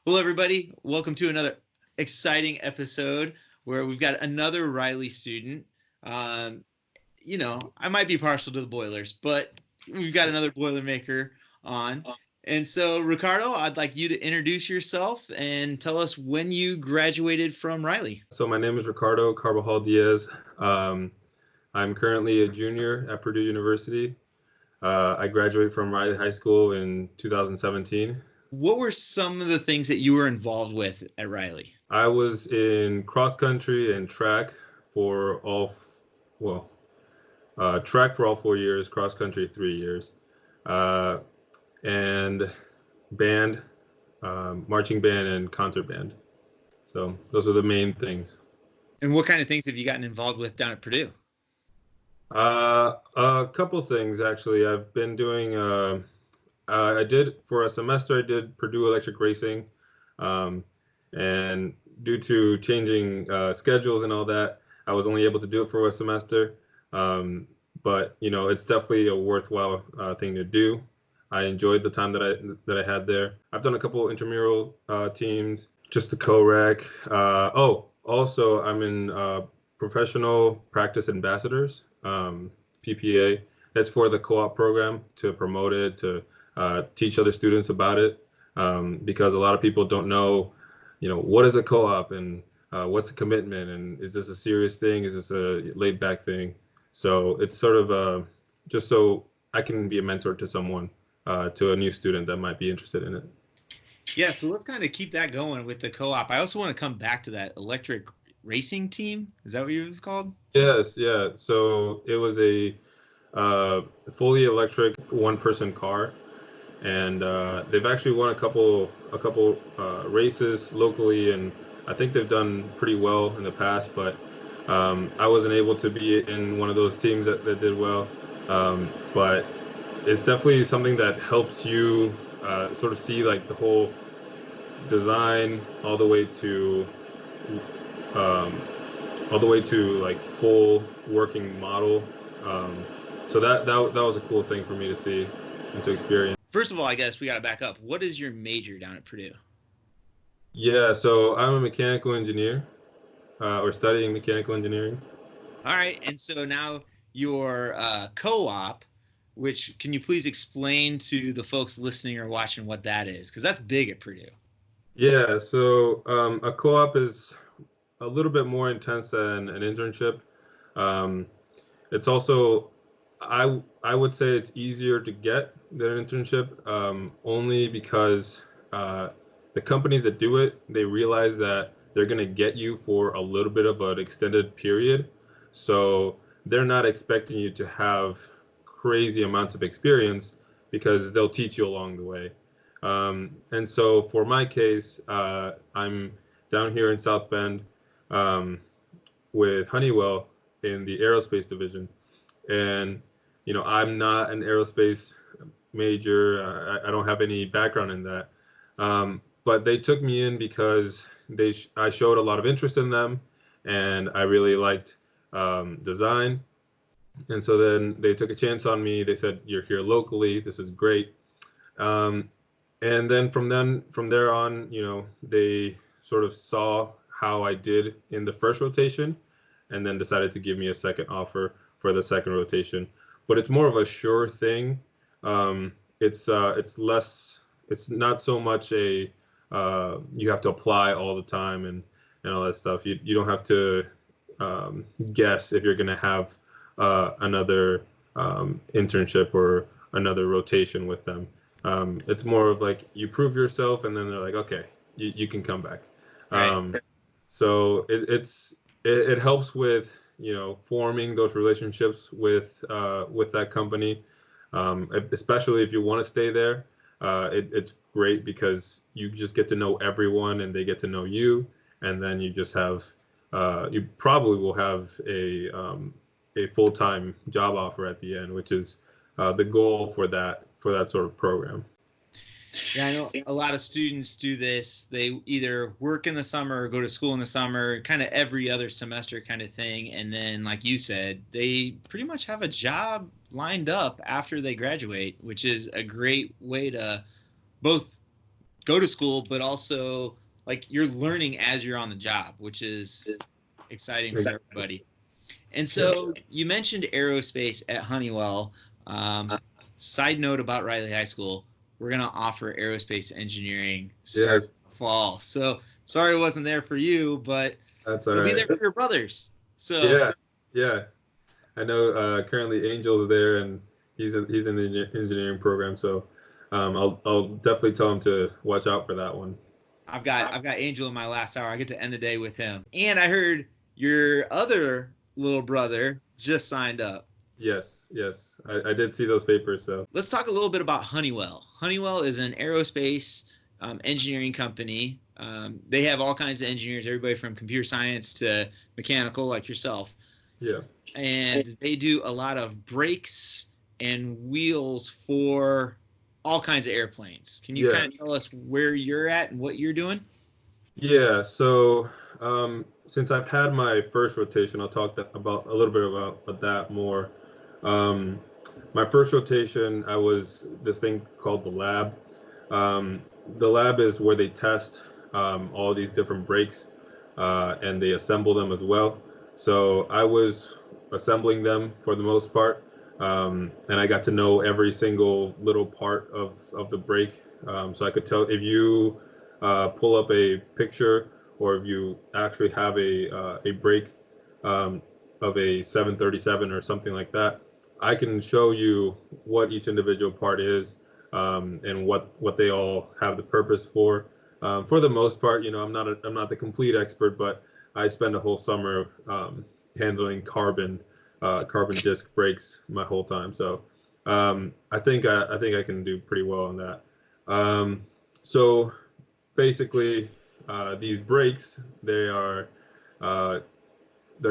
Hello, everybody. Welcome to another exciting episode where we've got another Riley student. I might be partial to the Boilers, but we've got another Boilermaker on. And so, Ricardo, I'd like you to introduce yourself and tell us when you graduated from Riley. So my name is Ricardo Carbajal Diaz. I'm currently a junior at Purdue University. I graduated from Riley High School in 2017. What were some of the things that you were involved with at Riley? I was in cross country and track for track for all 4 years, cross country 3 years, and band, marching band and concert band. So those are the main things. And what kind of things have you gotten involved with down at Purdue? A couple things, actually. I've been doing, I did for a semester, I did Purdue Electric Racing. And due to changing schedules and all that, I was only able to do it for a semester. But, it's definitely a worthwhile thing to do. I enjoyed the time that I had there. I've done a couple intramural teams, just the co-rec. Also, I'm in Professional Practice Ambassadors, PPA. That's for the co-op program, to promote it, to teach other students about it, because a lot of people don't know, what is a co-op and what's the commitment, and is this a serious thing? Is this a laid-back thing? So it's sort of just so I can be a mentor to someone, to a new student that might be interested in it. Yeah, so let's kind of keep that going with the co-op. I also want to come back to that electric racing team. Is that what it was called? Yes, yeah. So it was a fully electric one-person car, and they've actually won a couple races locally, and I think they've done pretty well in the past. But I wasn't able to be in one of those teams that did well. But it's definitely something that helps you sort of see like the whole design all the way to like full working model. So that was a cool thing for me to see and to experience. First of all, I guess we got to back up. What is your major down at Purdue? Yeah, so I'm a mechanical engineer, or studying mechanical engineering. All right, and so now your co-op, which can you please explain to the folks listening or watching what that is? Because that's big at Purdue. Yeah, so a co-op is a little bit more intense than an internship. It's also, I would say it's easier to get than an internship, only because the companies that do it, they realize that they're going to get you for a little bit of an extended period. So they're not expecting you to have crazy amounts of experience, because they'll teach you along the way. And so for my case, I'm down here in South Bend with Honeywell in the aerospace division. And, I'm not an aerospace major. I don't have any background in that. But they took me in because I showed a lot of interest in them, and I really liked design. And so then they took a chance on me. They said, "You're here locally. This is great." And then from there on, they sort of saw how I did in the first rotation, and then decided to give me a second offer for the second rotation. But it's more of a sure thing. It's not so much you have to apply all the time and all that stuff. You don't have to guess if you're going to have another internship or another rotation with them. It's more of like you prove yourself, and then they're like, okay, you can come back. Right. So it helps with forming those relationships with that company, especially if you want to stay there. It's great because you just get to know everyone, and they get to know you, and then you just have you probably will have a full-time job offer at the end, which is the goal for that sort of program. Yeah, I know a lot of students do this. They either work in the summer or go to school in the summer, kind of every other semester kind of thing. And then, like you said, they pretty much have a job lined up after they graduate, which is a great way to both go to school, but also like you're learning as you're on the job, which is exciting for everybody. And so you mentioned aerospace at Honeywell. Side note about Riley High School, we're going to offer aerospace engineering starting fall. So sorry it wasn't there for you, but that's all it'll right. be there for your brothers. So yeah. I know currently Angel's there, and he's in the engineering program. So I'll definitely tell him to watch out for that one. I've got Angel in my last hour. I get to end the day with him. And I heard your other little brother just signed up. Yes. I did see those papers. So let's talk a little bit about Honeywell. Honeywell is an aerospace engineering company. They have all kinds of engineers, everybody from computer science to mechanical, like yourself. Yeah. And they do a lot of brakes and wheels for all kinds of airplanes. Can you kind of tell us where you're at and what you're doing? Yeah. So since I've had my first rotation, I'll talk about a little bit about that more. My first rotation, I was this thing called the lab. The lab is where they test all these different brakes and they assemble them as well. So I was assembling them for the most part, and I got to know every single little part of the brake. So I could tell if you pull up a picture or if you actually have a brake of a 737 or something like that, I can show you what each individual part is and what they all have the purpose for. For the most part, I'm not the complete expert, but I spend a whole summer handling carbon disc brakes my whole time. So I think I can do pretty well on that. So basically, these brakes, they're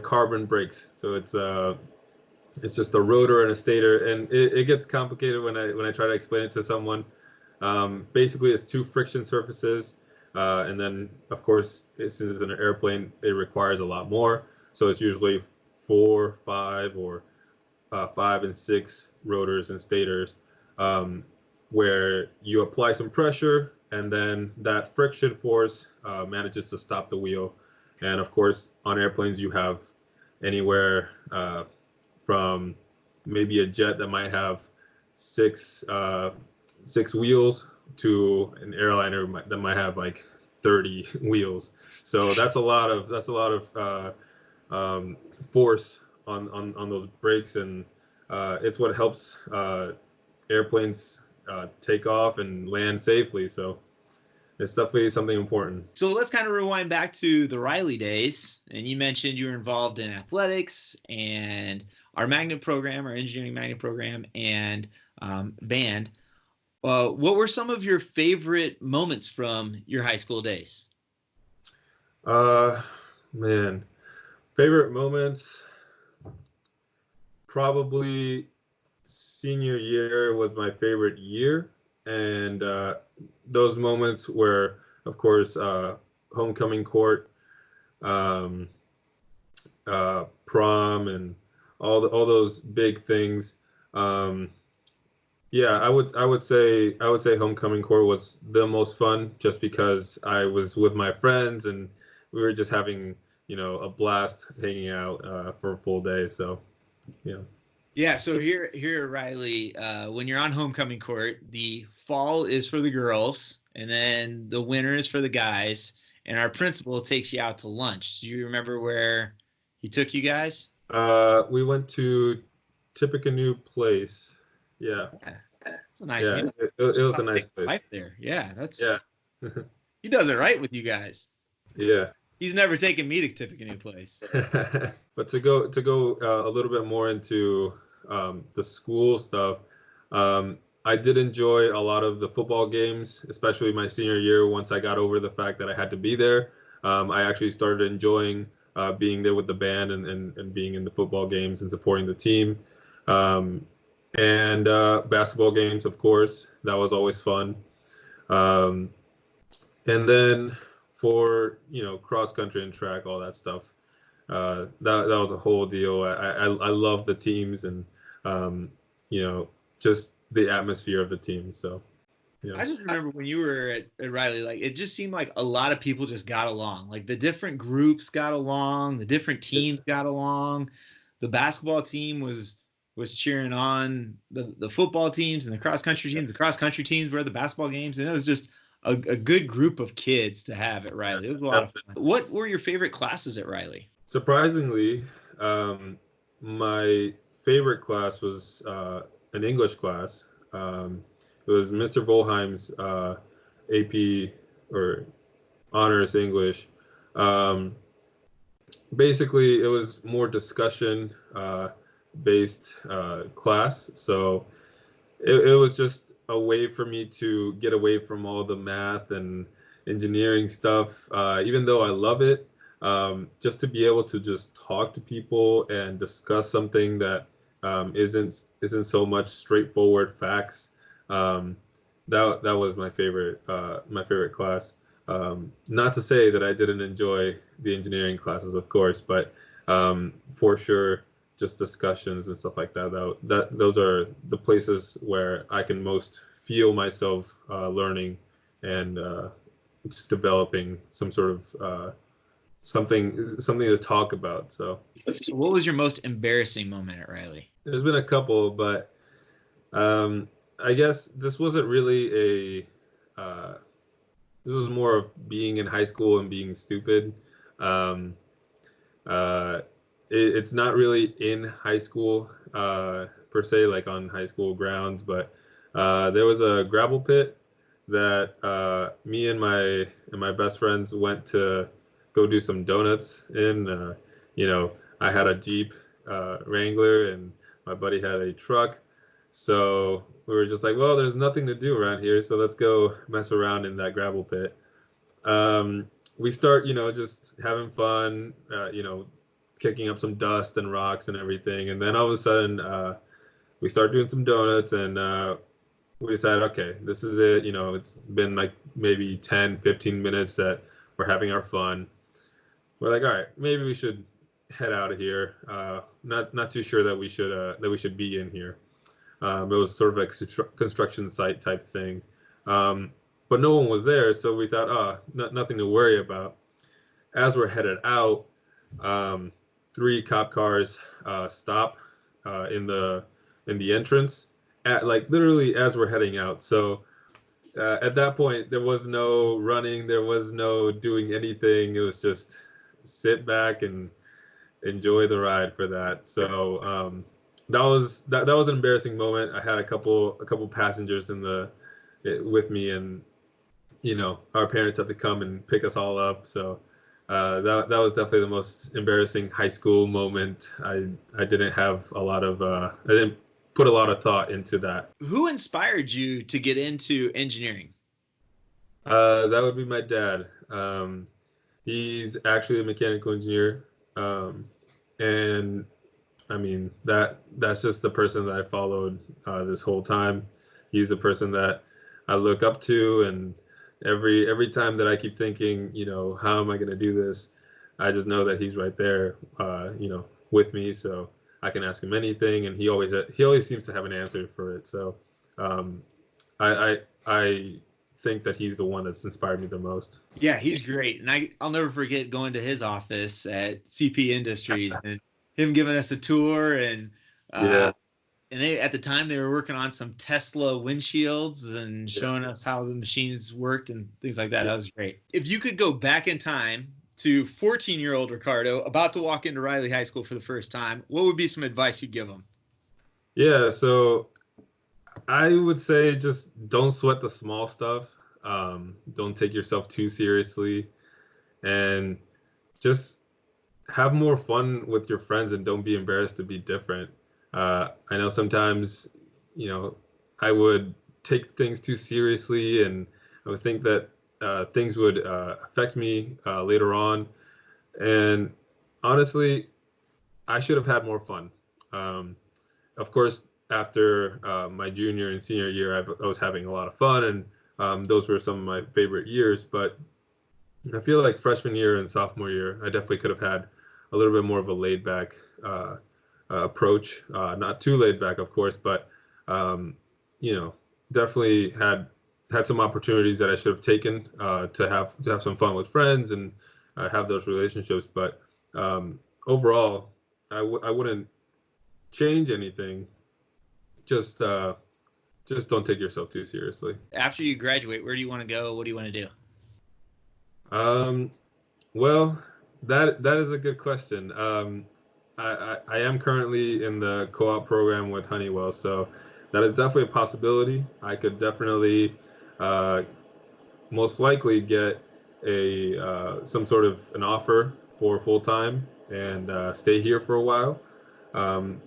carbon brakes. So it's just a rotor and a stator, and it gets complicated when I try to explain it to someone. Basically, it's two friction surfaces, and then of course, since it's an airplane, it requires a lot more. So it's usually 4, 5, or 5 and 6 rotors and stators, where you apply some pressure, and then that friction force manages to stop the wheel. And of course, on airplanes, you have anywhere from maybe a jet that might have 6 wheels to an airliner that might have like 30 wheels. So that's a lot of force on those brakes, and it's what helps airplanes take off and land safely. So it's definitely something important. So let's kind of rewind back to the Riley days. And you mentioned you were involved in athletics and our magnet program, our engineering magnet program, and band. What were some of your favorite moments from your high school days? Man, favorite moments, probably senior year was my favorite year. And those moments were, of course, homecoming court, prom, and all those big things. Yeah, I would say homecoming court was the most fun, just because I was with my friends and we were just having a blast hanging out for a full day. So yeah. Yeah, so here, Riley, when you're on homecoming court, the fall is for the girls, and then the winter is for the guys, and our principal takes you out to lunch. Do you remember where he took you guys? We went to Tippecanoe Place. Yeah. It's a nice. Yeah, it was a nice place. Life there. Yeah, that's. Yeah. He does it right with you guys. Yeah. He's never taken me to Tippecanoe Place. But to go a little bit more into the school stuff, I did enjoy a lot of the football games, especially my senior year. Once I got over the fact that I had to be there, I actually started enjoying being there with the band and being in the football games and supporting the team. And basketball games, of course, that was always fun. And then for cross country and track, all that stuff, that was a whole deal. I love the teams and just the atmosphere of the team. So I just remember when you were at Riley, like it just seemed like a lot of people just got along. Like the different groups got along, the different teams got along. The basketball team was cheering on the football teams, and the cross country teams. The cross country teams were at the basketball games, and it was just a good group of kids to have at Riley. It was a lot of fun. What were your favorite classes at Riley? Surprisingly, my favorite class was an English class. It was Mr. Volheim's AP or honors English. Basically, it was more discussion based class. So it was just a way for me to get away from all the math and engineering stuff. Even though I love it, just to be able to just talk to people and discuss something that isn't so much straightforward facts. That was my favorite class. Not to say that I didn't enjoy the engineering classes, of course, but for sure, just discussions and stuff like that. Those are the places where I can most feel myself learning and just developing some sort of something to talk about. So, what was your most embarrassing moment at Riley? There's been a couple, but I guess this wasn't really this was more of being in high school and being stupid. It's not really in high school per se, like on high school grounds, but there was a gravel pit that me and my best friends went to go do some donuts in. I had a Jeep Wrangler and my buddy had a truck. So we were just like, well, there's nothing to do around here, so let's go mess around in that gravel pit. We start, just having fun, kicking up some dust and rocks and everything. And then all of a sudden, we start doing some donuts and we decided, okay, this is it. It's been like maybe 10, 15 minutes that we're having our fun. We're like, all right, maybe we should head out of here. Not too sure that we should be in here. It was sort of like a construction site type thing. But no one was there, so we thought, nothing to worry about. As we're headed out, 3 cop cars stop in the entrance at like literally as we're heading out. So at that point, there was no running, there was no doing anything. It was just sit back and enjoy the ride for that. So that was an embarrassing moment. I had a couple passengers with me, and our parents had to come and pick us all up. So that was definitely the most embarrassing high school moment. I didn't have a lot of I didn't put a lot of thought into that. Who inspired you to get into engineering? That would be my dad. He's actually a mechanical engineer, and I mean that's just the person that I followed this whole time. He's the person that I look up to, and every time that I keep thinking, how am I going to do this? I just know that he's right there, with me, so I can ask him anything, and he always seems to have an answer for it. So I think that he's the one that's inspired me the most. Yeah, he's great, and I'll never forget going to his office at CP Industries and him giving us a tour, and and they at the time they were working on some Tesla windshields and showing us how the machines worked and things like that. That was great. If you could go back in time to 14-year-old Ricardo about to walk into Riley High School for the first time, what would be some advice you'd give him? Yeah, so I would say just don't sweat the small stuff. Don't take yourself too seriously, and just have more fun with your friends, and don't be embarrassed to be different. I know sometimes, I would take things too seriously, and I would think that things would affect me later on. And honestly, I should have had more fun. Of course, after my junior and senior year, I was having a lot of fun, and those were some of my favorite years. But I feel like freshman year and sophomore year, I definitely could have had a little bit more of a laid back approach. Not too laid back, of course, but definitely had had some opportunities that I should have taken to have some fun with friends and have those relationships. But overall, I wouldn't change anything. Just don't take yourself too seriously. After you graduate, where do you want to go? What do you want to do? Well, that is a good question. I am currently in the co-op program with Honeywell, so that is definitely a possibility. I could definitely most likely get some sort of an offer for full-time and stay here for a while.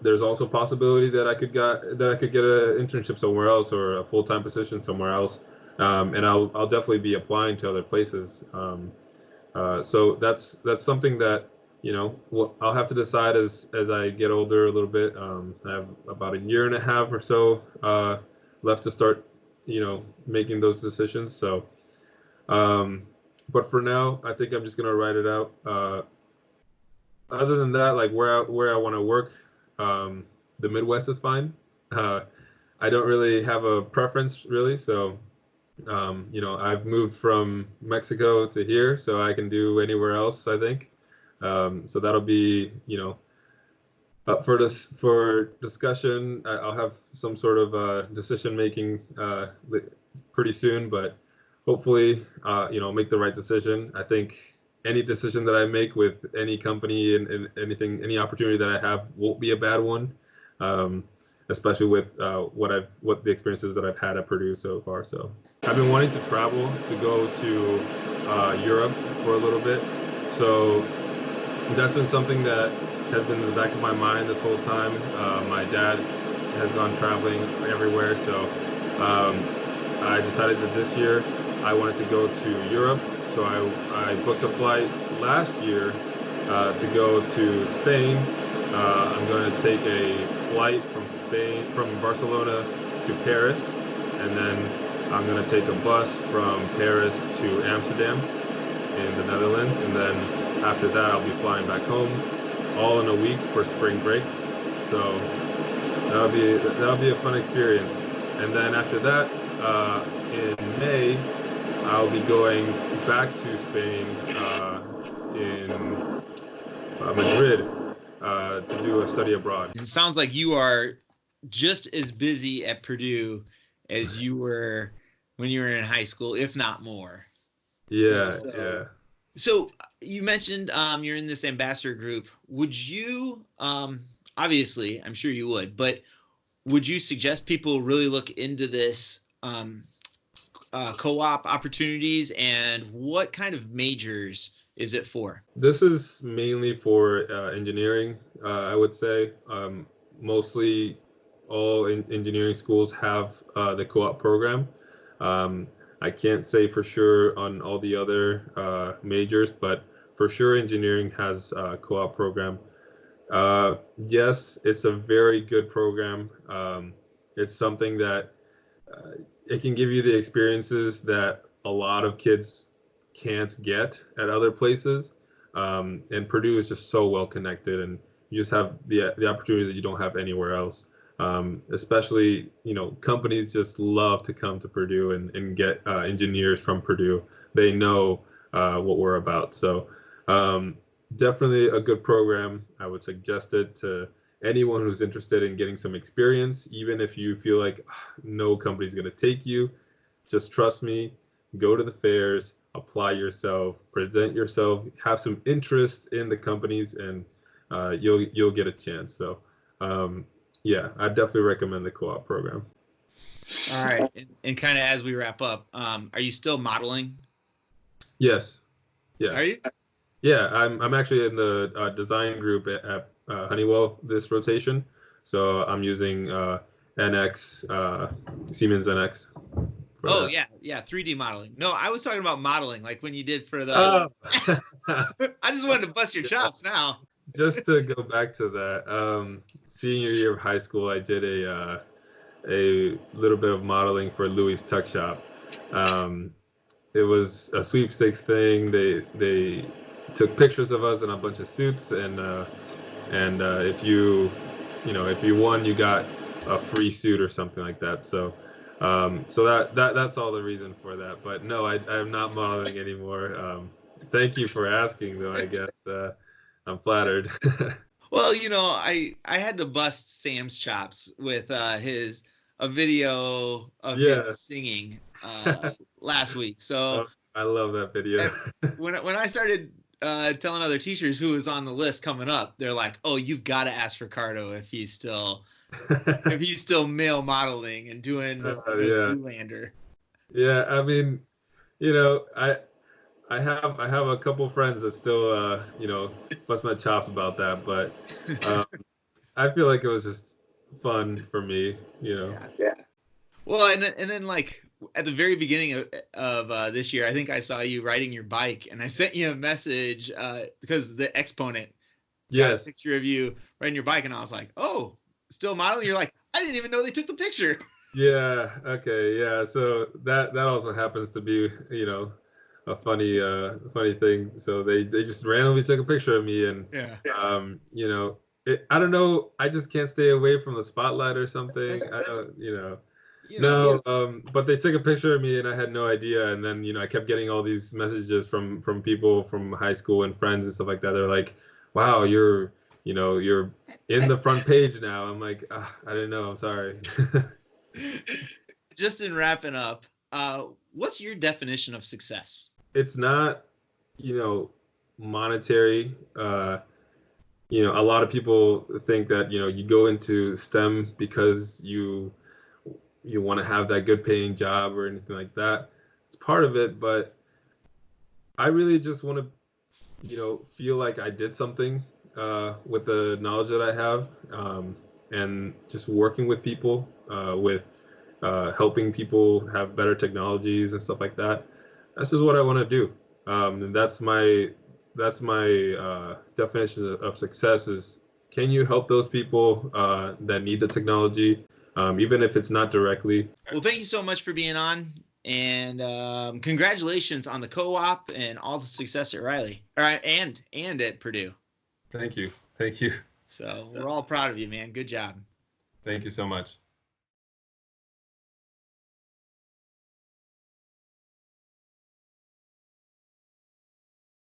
There's also a possibility that I could get an internship somewhere else or a full-time position somewhere else, and I'll definitely be applying to other places. So that's something that I'll have to decide as I get older a little bit. I have about a year and a half or so left to start making those decisions. So, but for now, I think I'm just gonna write it out. Other than that, like where I want to work, the Midwest is fine. I don't really have a preference really, so I've moved from Mexico to here, so I can do anywhere else, I think. So that'll be up for discussion. I'll have some sort of decision making pretty soon, but hopefully make the right decision. I think any decision that I make with any company and any opportunity that I have won't be a bad one, especially with what the experiences that I've had at Purdue so far. So I've been wanting to travel to go to Europe for a little bit. So that's been something that has been in the back of my mind this whole time. My dad has gone traveling everywhere, so I decided that this year I wanted to go to Europe. So I booked a flight last year to go to Spain. I'm going to take a flight from Barcelona to Paris, and then I'm going to take a bus from Paris to Amsterdam in the Netherlands, and then after that I'll be flying back home, all in a week for spring break. So that'll be a fun experience. And then after that, in May, I'll be going back to Spain in Madrid to do a study abroad. It sounds like you are just as busy at Purdue as you were when you were in high school, if not more. Yeah. So you mentioned you're in this ambassador group. Would you, obviously, I'm sure you would, but would you suggest people really look into this co-op opportunities, and what kind of majors is it for? This is mainly for engineering, I would say. Mostly all engineering schools have the co-op program. I can't say for sure on all the other majors, but for sure engineering has a co-op program. Yes, it's a very good program. It's something that it can give you the experiences that a lot of kids can't get at other places. And Purdue is just so well connected, and you just have the opportunities that you don't have anywhere else. Especially, companies just love to come to Purdue and get engineers from Purdue. They know what we're about. So definitely a good program. I would suggest it to anyone who's interested in getting some experience, even if you feel like no company's going to take you. Just trust me, go to the fairs, apply yourself, present yourself, have some interest in the companies, and you'll get a chance. So yeah, I definitely recommend the co-op program. All right. And kind of as we wrap up, are you still modeling? Yes. Yeah. Are you? Yeah, I'm actually in the design group at Honeywell this rotation. So I'm using NX, Siemens NX. Oh, that. Yeah, 3D modeling. No, I was talking about modeling, like when you did for the... I just wanted to bust your chops now. Just to go back to that, senior year of high school, I did a little bit of modeling for Louis' Tuck Shop. It was a sweepstakes thing. They took pictures of us in a bunch of suits, and if you won, you got a free suit or something like that. So So that's all the reason for that. But no, I'm not modeling anymore. Thank you for asking, though. I guess I'm flattered. Well, I had to bust Sam's chops with a video of him Yeah. singing last week. So Oh, I love that video. when I started telling other teachers who was on the list coming up, they're like, "Oh, you've got to ask Ricardo if he's still male modeling and doing Zoolander." Yeah, I mean, I have a couple friends that still bust my chops about that, but I feel like it was just fun for me. Yeah. Well, and then like at the very beginning of this year, I think I saw you riding your bike, and I sent you a message because the Exponent got a picture of you riding your bike, and I was like, "Oh, still modeling?" You're like, "I didn't even know they took the picture." Yeah. Okay. Yeah. So that also happens to be a funny thing. So they just randomly took a picture of me, and I don't know. I just can't stay away from the spotlight or something. I don't. But they took a picture of me, and I had no idea. And then I kept getting all these messages from people from high school and friends and stuff like that. They're like, "Wow, you're in the front page now." I'm like, I didn't know. I'm sorry. Just in wrapping up, what's your definition of success? It's not, monetary. A lot of people think that you go into STEM because you want to have that good paying job or anything like that. It's part of it, but I really just want to feel like I did something with the knowledge that I have, and just working with people, with helping people have better technologies and stuff like that. That's just what I want to do, and that's my definition of success is, can you help those people that need the technology, even if it's not directly. Well, thank you so much for being on, and congratulations on the co-op and all the success at Riley, and at Purdue. Thank you. So we're all proud of you, man. Good job. Thank you so much.